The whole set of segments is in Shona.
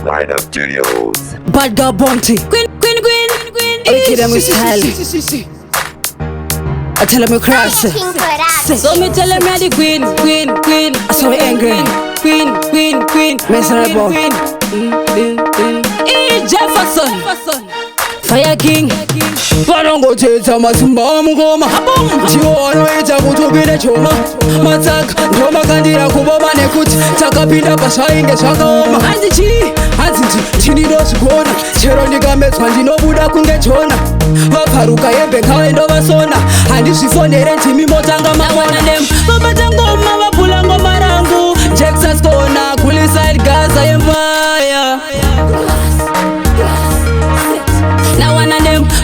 Lineup Studios. Bad girl Bounty. Queen. Make them with style. I tell them you cross. So me tell them you're the queen. I so angry. Queen. Miserable. Jefferson. Fire King. Vanongothetsa masimba amukoma tiwanoita kuti upinde choma matsaka ndomakandira kuboma nekuti takapinda pasvainge zvakaoma hanzi tinidozvigona chero ndikamedzwa ndinobuda kunge jona vabvaruka yebhekave ndovasona handizvifondere ntimi motanga mawana vabata ngoma vabhula ngoma rangu jeksaskona kulisaid gaza yembaya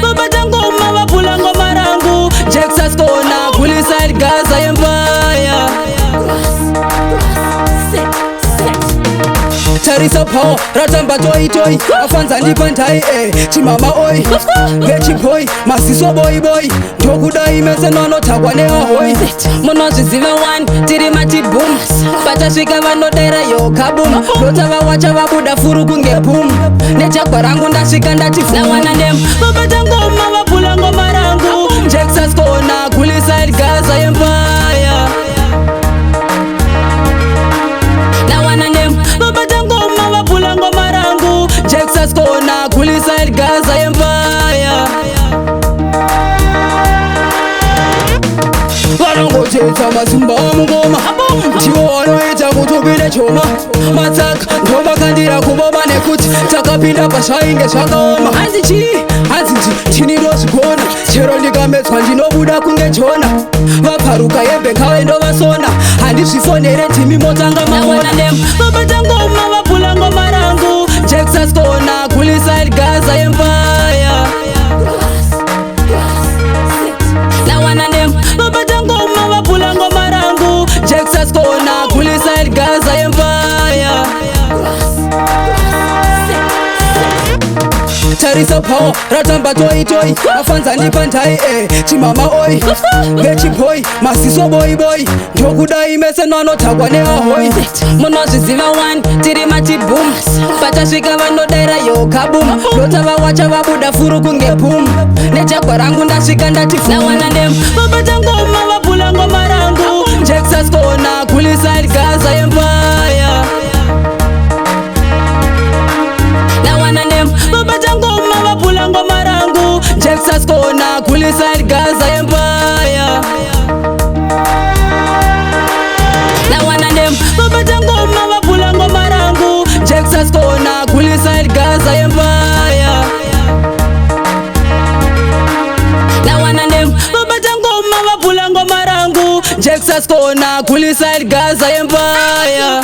babata ngoma vabhula ngoma rangu jeksaskona kulisaid gaza yembaya tarisa power ratamba toitoi afanza ndipandai chimama oi vechibhoi masiso boiboy ndokudai mese nonotakwa neahoi munozviziva 1 tiri matibhum patasvika vanodera yokabum ndotavawacha vabuda furu kunge bhum nejagwa rangu ndasvika ndatifunawana nem babata ngoma vabhula ngoma rangu jeksaskona kulisaid gaza yembaya jeksaskona kulisaid gaza yembaya vanongothetsa masimba amukoma tiwo vanoita kuti upinde choma matsaka ndomakandira kuboma nekuti takapinda pasvainge zvakaoma hanzi tinidozvigona chero ndikamedzwa ndinobuda kunge jona vabvaruka yebhekave ndovasona handizvifondere ntimi motanga mawana babata ngoma vabhula ngoma rangu jeksaskona kulisaid gaza yembaya babata ngoma vabhula ngoma rangu jeksaskona kulisaid gaza yembaya tarisa power ratamba toitoi afanza ndipandai chimama oi vechibhoi masiso boiboy ndokudai mese nonotakwa neahoi munozviziva 1 tiri matibhum patasvika vanodera yokabum ndotavawacha vabuda furu kunge bhum nejagwa rangu ndasvika ndatifunawana nem babata ngoma vabhula ngoma rangu jeksaskona kulisaid gaza yembaya babata ngoma vabhula ngoma rangu jeksaskona kulisaid gaza yembaya babata ngoma vabhula ngoma rangu jeksaskona kulisaid gaza yembaya babata ngoma vabhula ngoma rangu jeksaskona kulisaid gaza yembaya